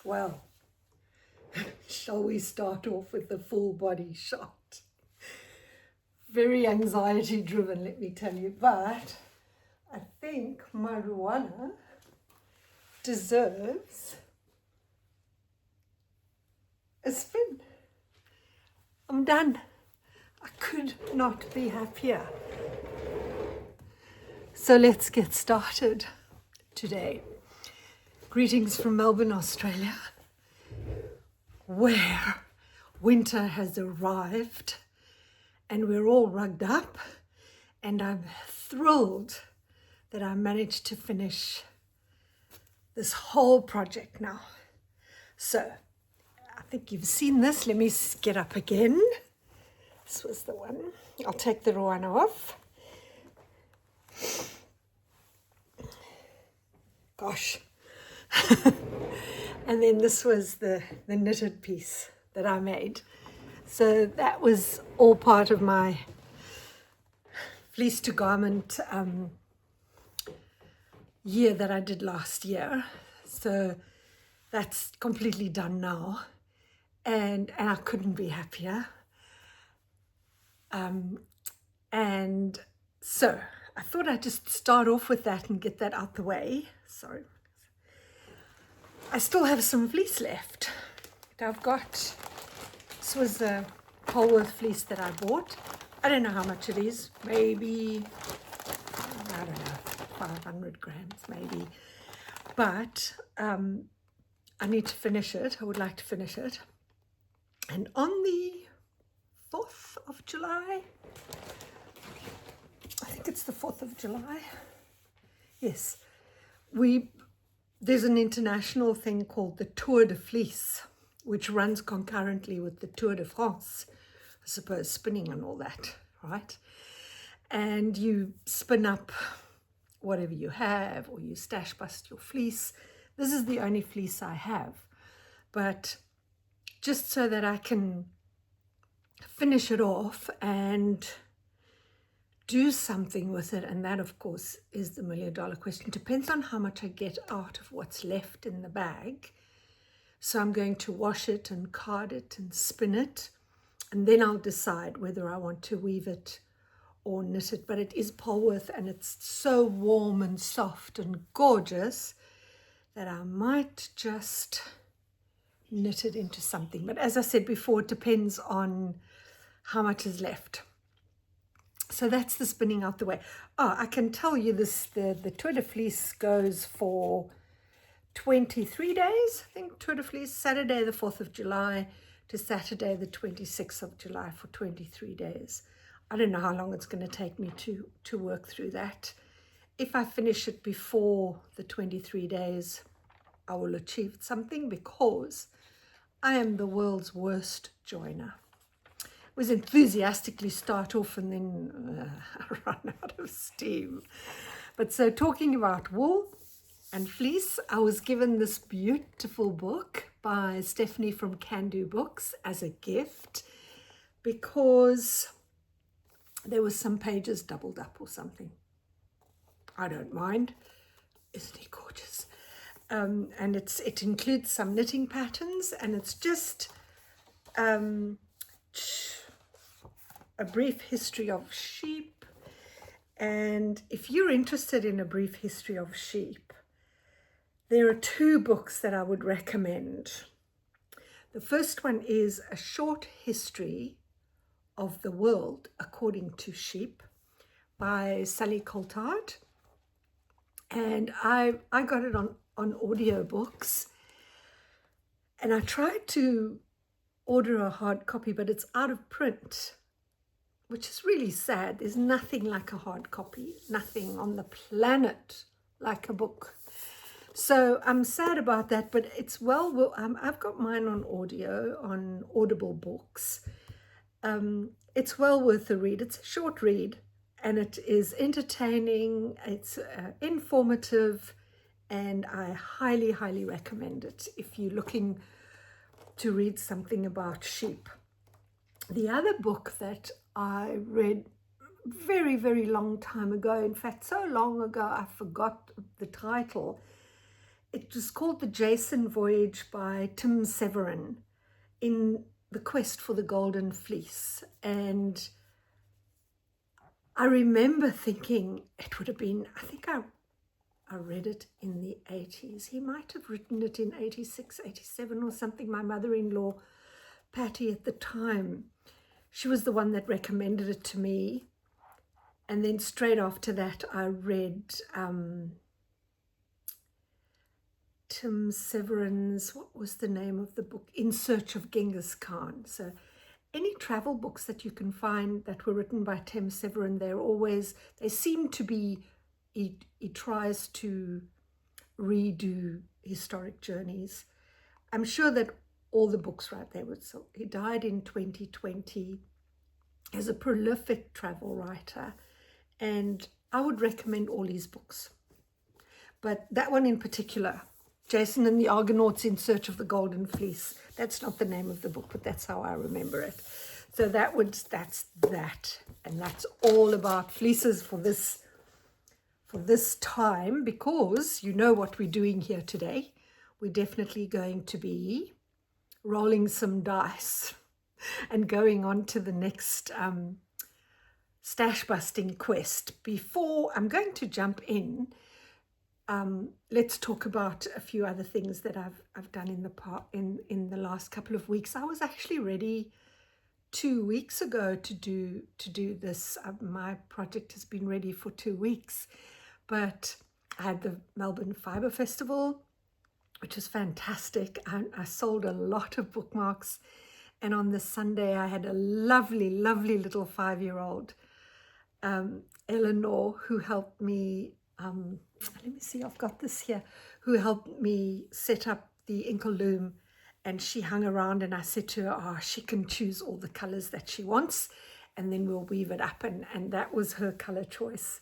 Well, shall we start off with the full body shot? Very anxiety driven, let me tell you, but I think my Rwanda deserves a spin. I'm done. I could not be happier. So let's get started today. Greetings from Melbourne, Australia, where winter has arrived and we're all rugged up, and I'm thrilled that I managed to finish this whole project now. So I think you've seen this. Let me get up again. This was the one. I'll take the Rwanda off. Gosh. And then this was the knitted piece that I made. So that was all part of my fleece to garment year that I did last year. So that's completely done now. And I couldn't be happier. And so I thought I'd just start off with that and get that out the way. Sorry. I still have some fleece left. I've got, this was the Polworth fleece that I bought. I don't know how much it is. Maybe, I don't know, 500 grams maybe. But I need to finish it. I would like to finish it. And on the 4th of July, I think it's the 4th of July. Yes, there's an international thing called the Tour de Fleece, which runs concurrently with the Tour de France, I suppose, spinning and all that, right? And you spin up whatever you have, or you stash bust your fleece. This is the only fleece I have, but just so that I can finish it off and do something with it, and that of course is the $1 million question. Depends on how much I get out of what's left in the bag. So I'm going to wash it and card it and spin it, and then I'll decide whether I want to weave it or knit it. But it is Polworth, and it's so warm and soft and gorgeous that I might just knit it into something. But as I said before, it depends on how much is left. So that's the spinning out the way. Oh, I can tell you this, the Tour de Fleece goes for 23 days. I think Tour de Fleece, Saturday the 4th of July to Saturday the 26th of July for 23 days. I don't know how long it's going to take me to work through that. If I finish it before the 23 days, I will achieve something, because I am the world's worst joiner. Was enthusiastically start off and then I run out of steam. But so talking about wool and fleece, I was given this beautiful book by Stephanie from Can Do Books as a gift, because there were some pages doubled up or something. I don't mind. Isn't he gorgeous? And it includes some knitting patterns, and it's just a brief history of sheep. And if you're interested in a brief history of sheep, there are 2 books that I would recommend. The first one is A Short History of the World According to Sheep by Sally Coulthard. And I got it on audiobooks, and I tried to order a hard copy, but it's out of print, which is really sad. There's nothing like a hard copy, nothing on the planet like a book. So I'm sad about that, but it's I've got mine on audio, on Audible Books. It's well worth the read. It's a short read, and it is entertaining, it's informative, and I highly, highly recommend it if you're looking to read something about sheep. The other book that I read very, very long time ago, in fact, so long ago I forgot the title, It was called The Jason Voyage by Tim Severin, in the quest for the golden fleece. And I remember thinking it would have been, I think I read it in the 80s. He might have written it in 86, 87 or something. My mother-in-law, Patty, at the time, she was the one that recommended it to me. And then straight after that, I read Tim Severin's, what was the name of the book? In Search of Genghis Khan. So any travel books that you can find that were written by Tim Severin, they seem to be, he tries to redo historic journeys. I'm sure that all the books right there were, so he died in 2020 as a prolific travel writer, and I would recommend all his books. But that one in particular, Jason and the Argonauts in Search of the Golden Fleece, that's not the name of the book, but that's how I remember it. So that's that, and that's all about fleeces for this time, because you know what we're doing here today. We're definitely going to be rolling some dice and going on to the next stash busting quest. Before I'm going to jump in, let's talk about a few other things that I've done in the last couple of weeks. I was actually ready 2 weeks ago to do this. My project has been ready for 2 weeks, but I had the Melbourne Fibre Festival, which was fantastic. I sold a lot of bookmarks, and on the Sunday I had a lovely little 5-year-old, Eleanor, who helped me, let me see, I've got this here, who helped me set up the inkle loom, and she hung around, and I said to her, she can choose all the colors that she wants, and then we'll weave it up, and that was her color choice.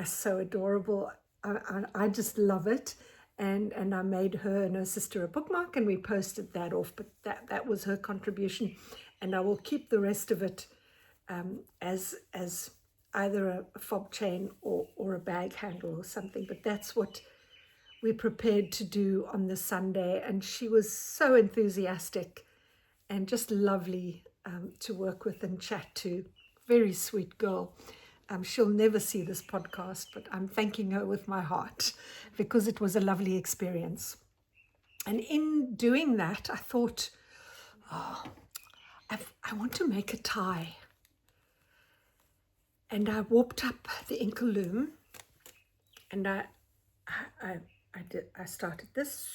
So adorable. I just love it. And I made her and her sister a bookmark, and we posted that off, but that was her contribution, and I will keep the rest of it as either a fob chain or a bag handle or something. But that's what we prepared to do on the Sunday, and she was so enthusiastic and just lovely to work with and chat to. Very sweet girl. She'll never see this podcast, but I'm thanking her with my heart, because it was a lovely experience. And in doing that, I thought, I want to make a tie. And I warped up the inkle loom, and I started this.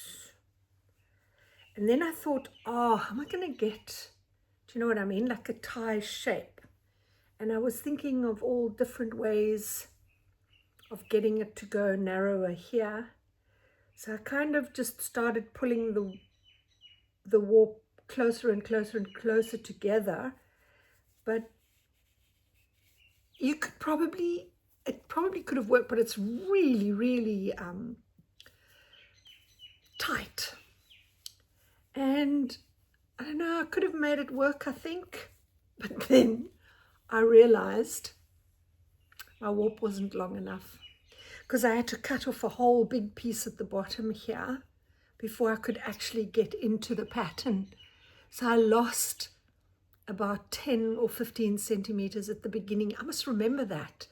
And then I thought, how am I going to get, do you know what I mean, like a tie shape? And I was thinking of all different ways of getting it to go narrower here. So I kind of just started pulling the warp closer and closer and closer together. But it probably could have worked, but it's really tight. And I don't know, I could have made it work, I think. But then I realized my warp wasn't long enough, because I had to cut off a whole big piece at the bottom here before I could actually get into the pattern. So I lost about 10 or 15 centimeters at the beginning. I must remember that.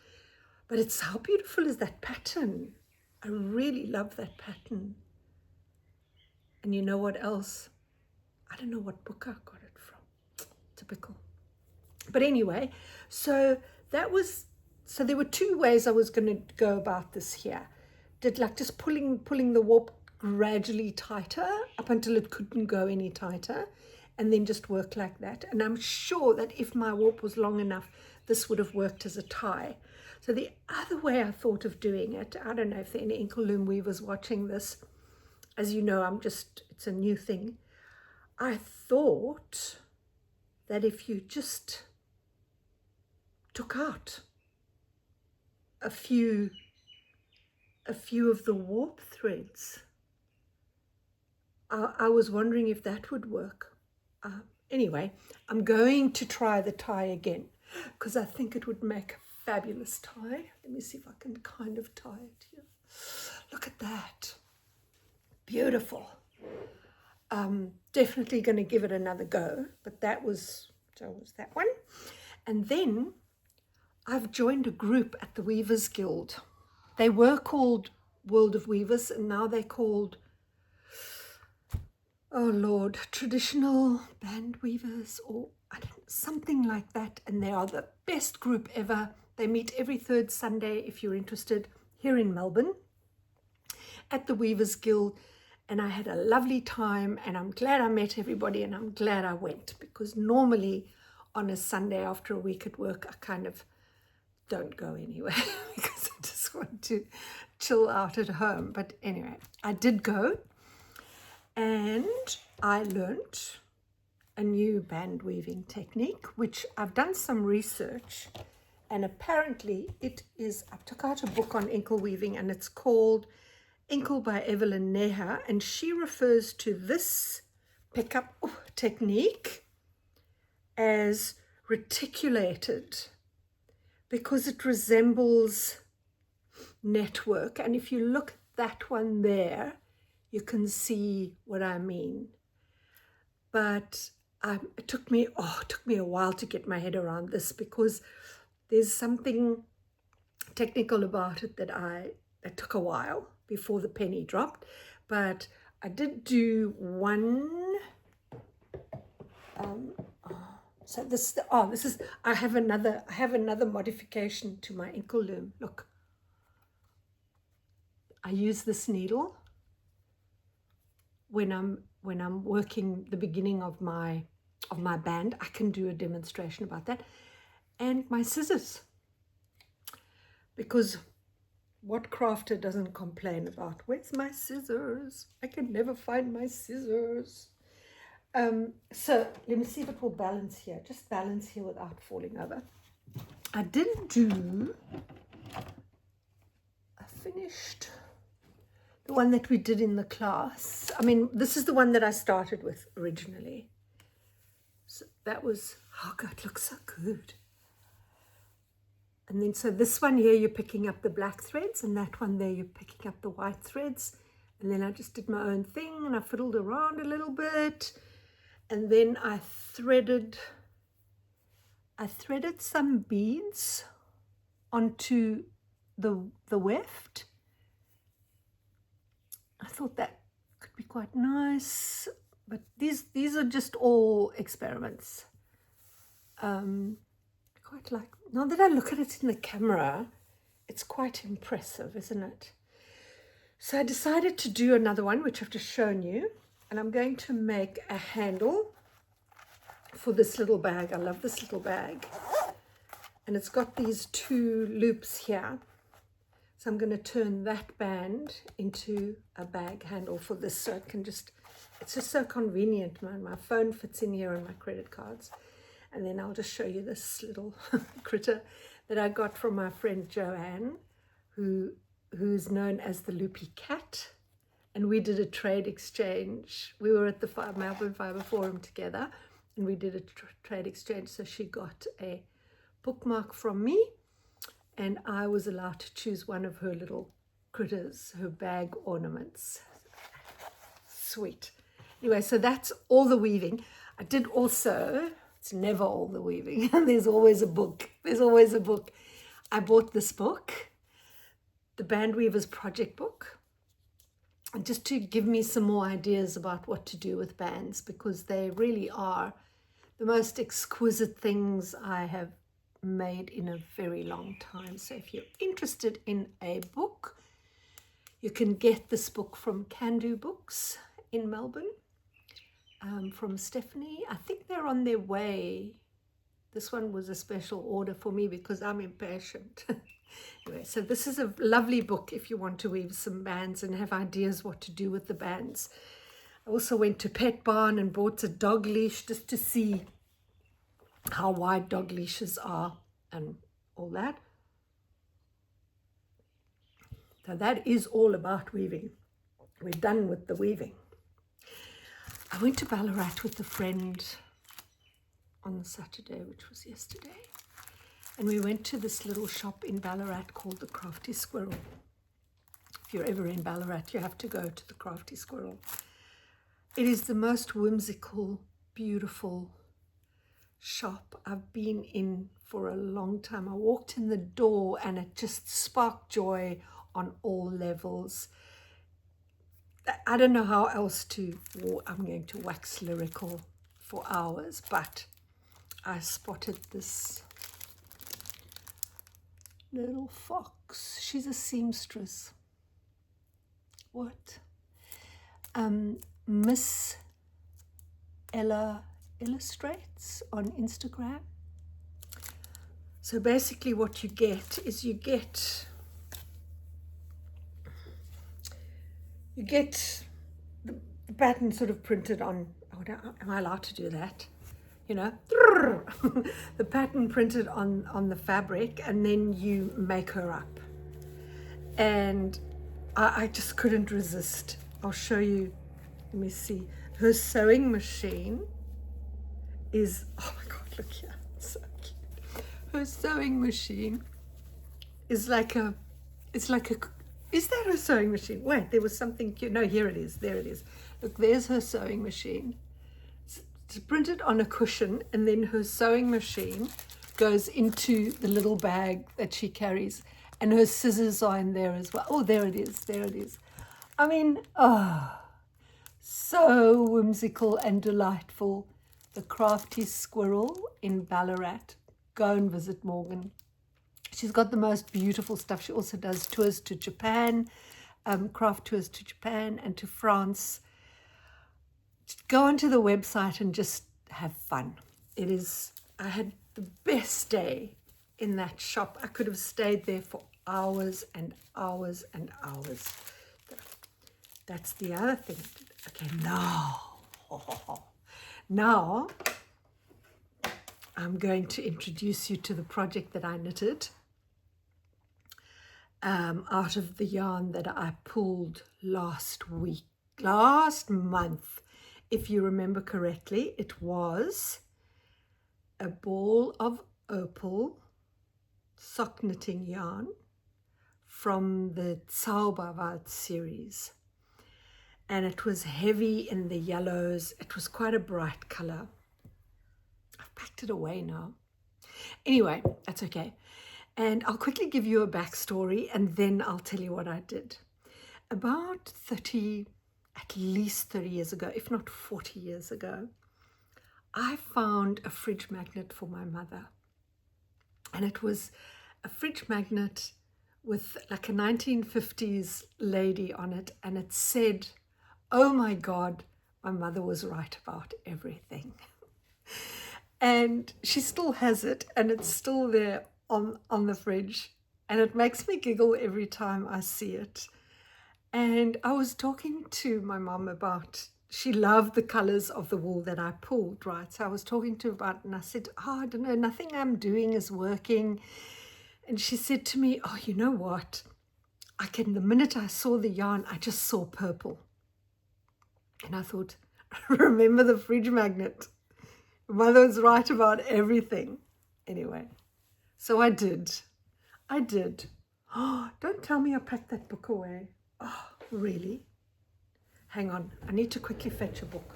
But it's, how beautiful is that pattern? I really love that pattern. And you know what else? I don't know what book I got it from. Typical. But anyway, so there were 2 ways I was going to go about this here. Did like just pulling the warp gradually tighter up until it couldn't go any tighter, and then just work like that. And I'm sure that if my warp was long enough, this would have worked as a tie. So the other way I thought of doing it, I don't know if there are any inkle loom weavers watching this. As you know, it's a new thing. I thought that if you just took out a few of the warp threads, I was wondering if that would work. Anyway, I'm going to try the tie again, because I think it would make a fabulous tie. Let me see if I can kind of tie it here. Look at that. beautiful. Definitely going to give it another go, but that was that one. And then I've joined a group at the Weavers Guild. They were called World of Weavers, and now they're called, oh Lord, Traditional Band Weavers, or I don't know, something like that. And they are the best group ever. They meet every third Sunday, if you're interested, here in Melbourne at the Weavers Guild. And I had a lovely time, and I'm glad I met everybody, and I'm glad I went, because normally on a Sunday after a week at work, I kind of don't go anywhere because I just want to chill out at home. But anyway, I did go, and I learnt a new band weaving technique, which I've done some research, and apparently it is, I took out a book on inkle weaving, and it's called Inkle by Evelyn Neha, and she refers to this pickup technique as reticulated because it resembles network. And if you look at that one there, you can see what I mean. But it took me a while to get my head around this, because there's something technical about it that it took a while before the penny dropped. But I did do one. So this is, I have another modification to my inkle loom. Look, I use this needle when I'm working the beginning of my band. I can do a demonstration about that, and my scissors, because what crafter doesn't complain about, where's my scissors? I can never find my scissors. So let me see if it will balance here. Just balance here without falling over. I finished the one that we did in the class. I mean, this is the one that I started with originally. So that was, oh God, it looks so good. And then, so this one here, you're picking up the black threads, and that one there, you're picking up the white threads. And then I just did my own thing, and I fiddled around a little bit. And then I threaded some beads onto the weft. I thought that could be quite nice, but these are just all experiments. Quite like, now that I look at it in the camera, it's quite impressive, isn't it? So I decided to do another one, which I've just shown you, and I'm going to make a handle for this little bag. I love this little bag, and it's got these two loops here. So I'm going to turn that band into a bag handle for this, so it can just, it's just so convenient, man. My phone fits in here and my credit cards. And then I'll just show you this little critter that I got from my friend Joanne, who's known as the Loopy Cat. And we did a trade exchange. We were at the Melbourne Fibre Forum together, and we did a trade exchange. So she got a bookmark from me, and I was allowed to choose one of her little critters, her bag ornaments. Sweet. Anyway, so that's all the weaving. I did also, it's never all the weaving. There's always a book. There's always a book. I bought this book, the Band Weavers Project book, and just to give me some more ideas about what to do with bands, because they really are the most exquisite things I have made in a very long time. So if you're interested in a book, you can get this book from Can Do Books in Melbourne, from Stephanie. I think they're on their way. This one was a special order for me because I'm impatient. Anyway, so this is a lovely book if you want to weave some bands and have ideas what to do with the bands. I also went to Pet Barn and bought a dog leash just to see how wide dog leashes are and all that. So that is all about weaving. We're done with the weaving. I went to Ballarat with a friend on Saturday, which was yesterday, and we went to this little shop in Ballarat called the Crafty Squirrel. If you're ever in Ballarat, you have to go to the Crafty Squirrel. It is the most whimsical, beautiful shop I've been in for a long time. I walked in the door and it just sparked joy on all levels. I don't know how else to, I'm going to wax lyrical for hours, but I spotted this little fox. She's a seamstress. What? Miss Ella Illustrates on Instagram. So basically what you get is you get the pattern sort of printed on, am I allowed to do that? You know, the pattern printed on the fabric, and then you make her up. And I just couldn't resist. I'll show you. Let me see. Her sewing machine is, oh my God, look here. It's so cute. Her sewing machine is like a, is that her sewing machine? Wait, there was something cute. No, here it is. There it is. Look, there's her sewing machine. It's printed on a cushion, and then her sewing machine goes into the little bag that she carries, and her scissors are in there as well. Oh, there it is. There it is. I mean, oh, so whimsical and delightful. The Crafty Squirrel in Ballarat. Go and visit Morgan. She's got the most beautiful stuff. She also does tours to Japan, craft tours to Japan and to France. Go onto the website and just have fun. It is, I had the best day in that shop. I could have stayed there for hours and hours and hours. That's the other thing. Okay, now I'm going to introduce you to the project that I knitted out of the yarn that I pulled last month. If you remember correctly, it was a ball of opal sock knitting yarn from the Zauberwald series. And it was heavy in the yellows. It was quite a bright color. I've packed it away now. Anyway, that's okay. And I'll quickly give you a backstory and then I'll tell you what I did. About at least 30 years ago, if not 40 years ago, I found a fridge magnet for my mother. And it was a fridge magnet with like a 1950s lady on it. And it said, oh my God, my mother was right about everything. And she still has it, and it's still there on the fridge. And it makes me giggle every time I see it. And I was talking to my mom about, she loved the colors of the wool that I pulled, right? So I was talking to her about it, and I said, I don't know, nothing I'm doing is working. And she said to me, oh, you know what? The minute I saw the yarn, I just saw purple. And I thought, remember the fridge magnet? Mother was right about everything. Anyway, so I did. Oh, don't tell me I packed that book away. Oh, really? Hang on, I need to quickly fetch a book.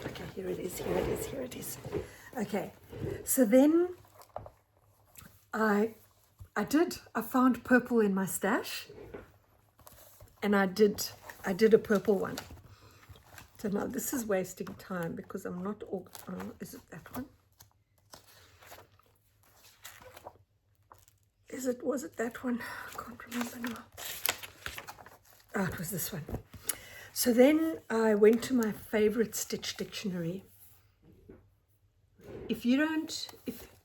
Okay, here it is. Okay, so then I found purple in my stash, and I did a purple one. So now this is wasting time because I'm not all, is it that one? Was it that one? I can't remember now. Oh, it was this one. So then I went to my favorite stitch dictionary.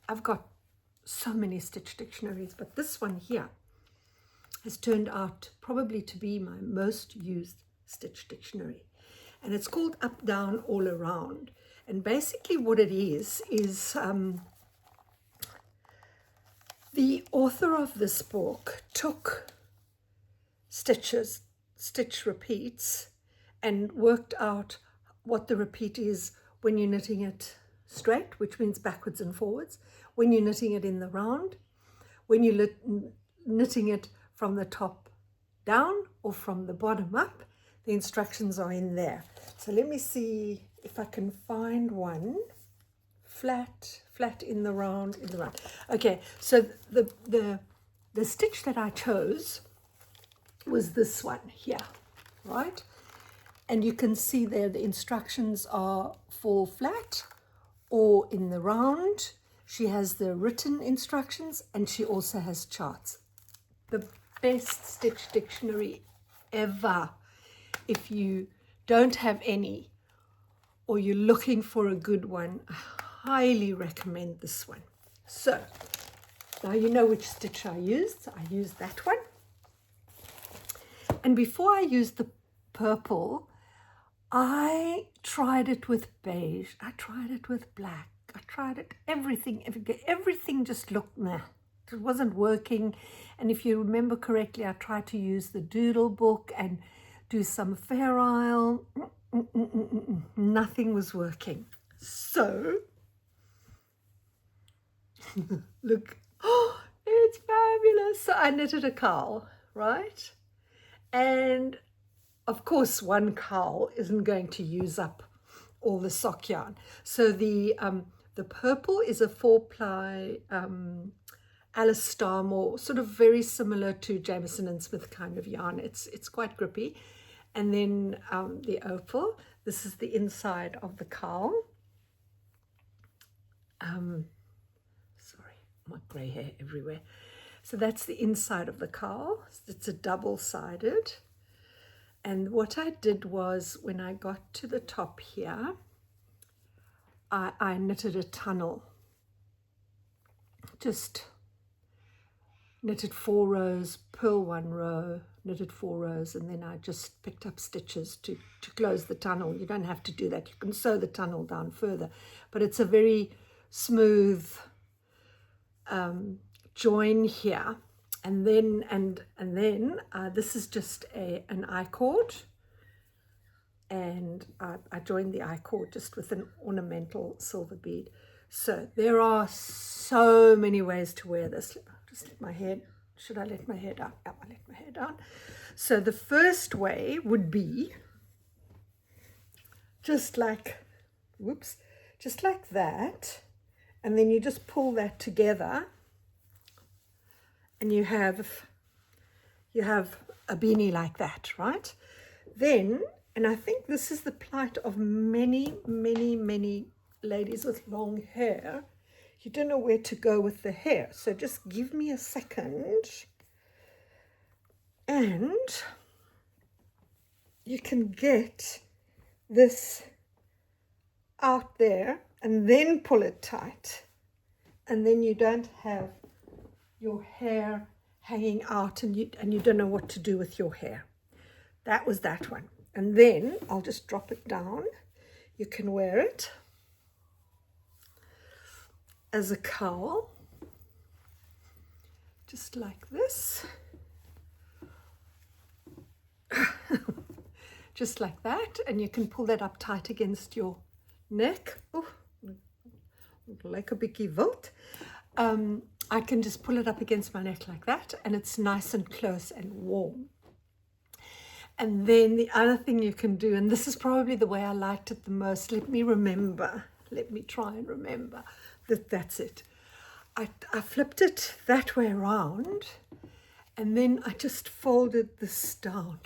I've got so many stitch dictionaries, but this one here has turned out probably to be my most used stitch dictionary. And it's called Up, Down, All Around. And basically what it is the author of this book took stitch repeats and worked out what the repeat is when you're knitting it straight, which means backwards and forwards, when you're knitting it in the round, when you're knitting it from the top down or from the bottom up, the instructions are in there. So let me see if I can find one. Flat in the round, Okay, so the stitch that I chose was this one here, right? And you can see there the instructions are for flat or in the round. She has the written instructions and she also has charts. The best stitch dictionary ever. If you don't have any or you're looking for a good one, I highly recommend this one. So now you know which stitch I used. I used that one. And before I used the purple, I tried it with beige. I tried it with black. I tried it, everything just looked meh. It wasn't working. And if you remember correctly, I tried to use the doodle book and do some Fair Isle. Nothing was working. So, look, oh, it's fabulous. So I knitted a cowl, right? And of course, one cowl isn't going to use up all the sock yarn. So the purple is a 4-ply Alice Starmore, sort of very similar to Jamieson and Smith kind of yarn. It's quite grippy. And then the opal, this is the inside of the cowl. Sorry, my grey hair everywhere. So that's the inside of the cowl. It's a double-sided. And what I did was, when I got to the top here, I knitted a tunnel. Just knitted 4 rows, purl 1 row, knitted 4 rows, and then I just picked up stitches to close the tunnel. You don't have to do that. You can sew the tunnel down further, but it's a very smooth join here. And then this is just an I-cord, and I joined the I-cord just with an ornamental silver bead. So there are so many ways to wear this. Just let my hair, should I let my hair down? Yeah, I let my hair down. So the first way would be just like, whoops, just like that, and then you just pull that together, and you have a beanie like that, right? Then, and I think this is the plight of many ladies with long hair, you don't know where to go with the hair. So just give me a second, and you can get this out there and then pull it tight, and then you don't have your hair hanging out and you don't know what to do with your hair. That was that one. And then I'll just drop it down. You can wear it as a cowl, just like this. Just like that, and you can pull that up tight against your neck. Oh, like a bietjie wild. I can just pull it up against my neck like that, and it's nice and close and warm. And then the other thing you can do, and this is probably the way I liked it the most, let me try and remember that's it. I flipped it that way around, and then I just folded this down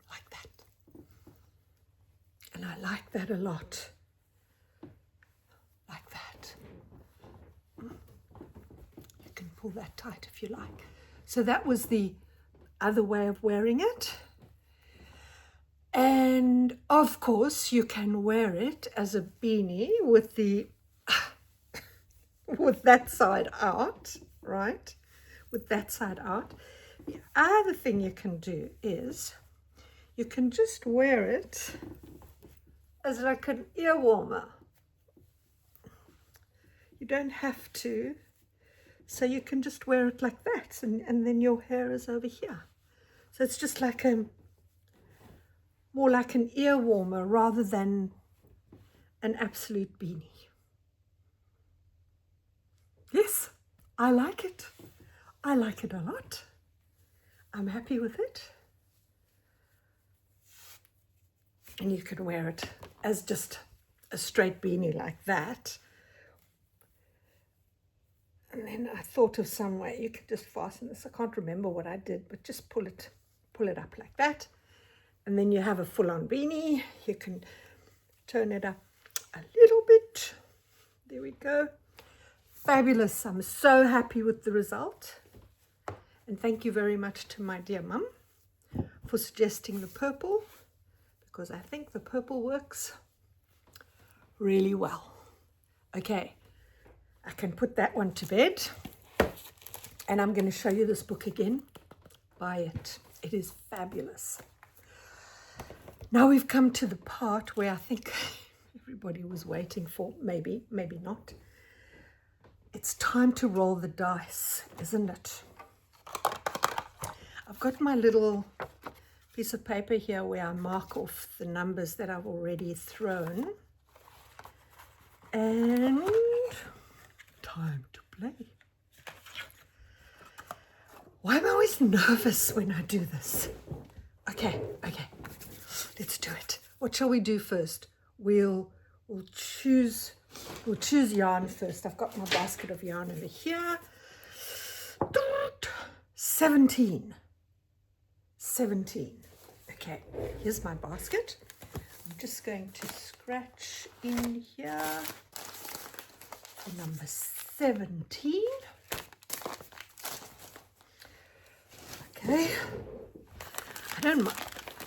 like that. And I like that a lot, like that. You can pull that tight if you like. So that was the other way of wearing it. And of course you can wear it as a beanie with the with that side out, right? With that side out. The other thing you can do is you can just wear it as like an ear warmer. You don't have to, so you can just wear it like that, and then your hair is over here. So it's just like more like an ear warmer rather than an absolute beanie. Yes, I like it. I like it a lot. I'm happy with it. And you can wear it as just a straight beanie like that. And then I thought of some way you could just fasten this. I can't remember what I did, but just pull it up like that. And then you have a full-on beanie. You can turn it up a little bit. There we go. Fabulous. I'm so happy with the result. And thank you very much to my dear mum for suggesting the purple, because I think the purple works really well. Okay, I can put that one to bed. And I'm going to show you this book again. Buy it. It is fabulous. Now we've come to the part where I think everybody was waiting for, maybe not. It's time to roll the dice, isn't it? I've got my little piece of paper here where I mark off the numbers that I've already thrown. And time to play. Why am I always nervous when I do this? Okay, let's do it. What shall we do first? We'll choose yarn first. I've got my basket of yarn over here. 17. Okay, here's my basket. I'm just going to scratch in here for number 17. Okay, I don't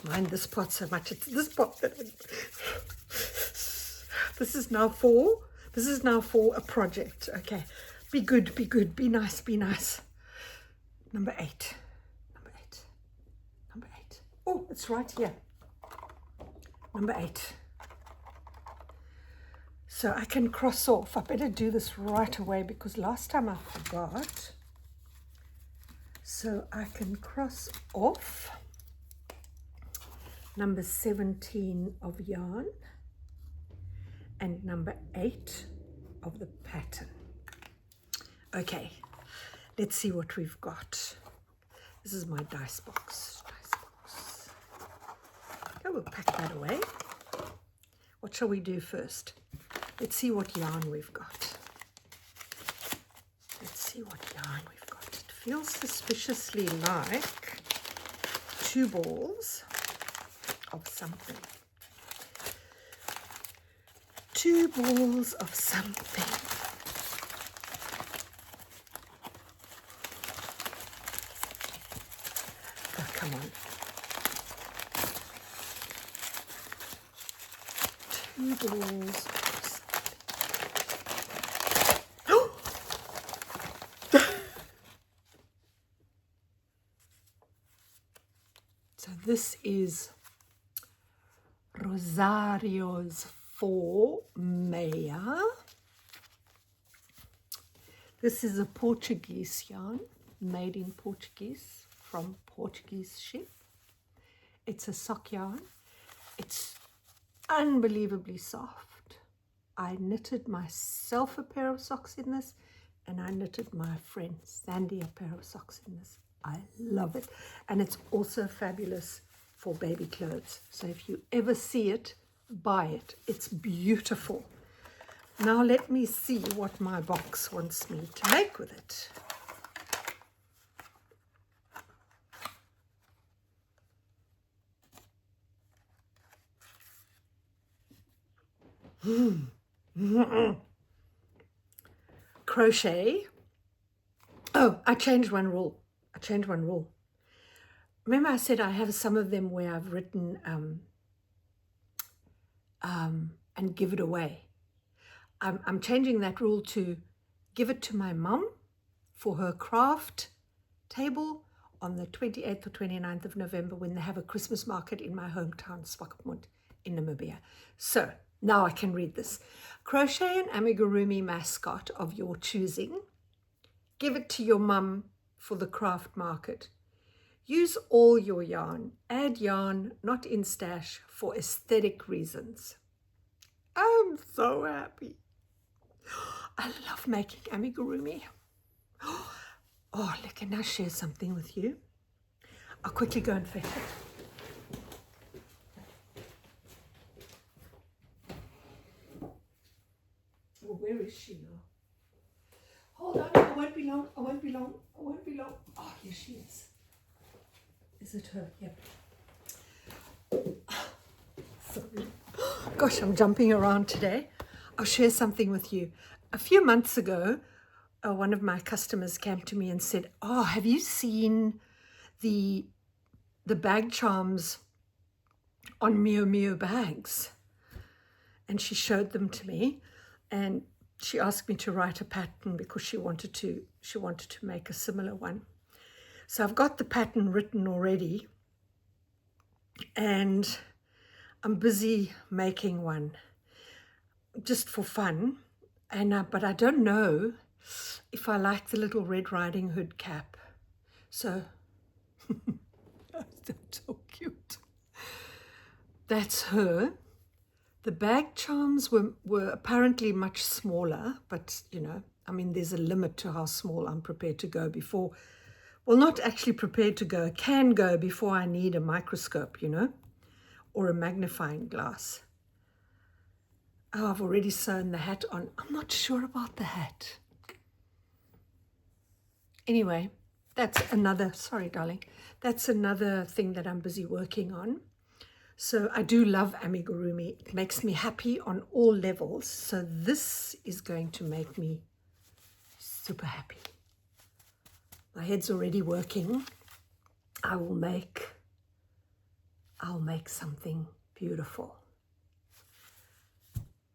mind this part so much. It's this part that this is now for a project. Okay, be good, be nice. Number 8. Oh, it's right here. Number 8. So I can cross off. I better do this right away because last time I forgot. So I can cross off number 17 of yarn and number 8 of the pattern. Okay, let's see what we've got. This is my dice box. Okay, we'll pack that away. What shall we do first? Let's see what yarn we've got. It feels suspiciously like 2 balls of something. 2 balls of something. Oh, come on. 2 balls. So this is Rosario's for Maya. This is a Portuguese yarn, made in Portuguese, from Portuguese chef. It's a sock yarn. It's unbelievably soft. I knitted myself a pair of socks in this, and I knitted my friend Sandy a pair of socks in this. I love it, and it's also fabulous for baby clothes. So if you ever see it, buy it. It's beautiful. Now let me see what my box wants me to make with it. Crochet. Oh, I changed one rule. Remember I said I have some of them where I've written and give it away. I'm changing that rule to give it to my mum for her craft table on the 28th or 29th of November when they have a Christmas market in my hometown, Swakopmund in Namibia. So now I can read this. Crochet an amigurumi mascot of your choosing. Give it to your mum for the craft market. Use all your yarn. Add yarn not in stash for aesthetic reasons. I'm so happy. I love making amigurumi. Oh, look, can I share something with you? I'll quickly go and fetch it. Well, where is she now? Hold on, I won't be long. I won't be long. I won't be long. Oh, here she is. Is it her? Yep. Sorry. Gosh, I'm jumping around today. I'll share something with you. A few months ago, one of my customers came to me and said, "Oh, have you seen the bag charms on Mio Mio bags?" And she showed them to me, and she asked me to write a pattern because she wanted to make a similar one. So I've got the pattern written already, and I'm busy making one just for fun. And but I don't know if I like the little Red Riding Hood cap. So that's so cute. That's her. The bag charms were apparently much smaller, but you know, I mean, there's a limit to how small I'm prepared to go before. Well, not actually prepared to go, can go before I need a microscope, you know, or a magnifying glass. Oh, I've already sewn the hat on. I'm not sure about the hat. Anyway, that's another, sorry, darling, that's another thing that I'm busy working on. So I do love amigurumi. It makes me happy on all levels. So this is going to make me super happy. My head's already working. I'll make something beautiful.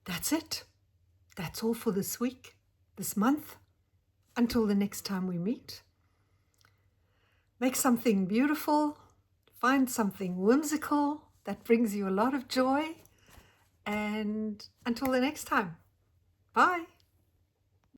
That's it. That's all for this week, this month. Until the next time we meet. Make something beautiful. Find something whimsical that brings you a lot of joy. And until the next time, bye.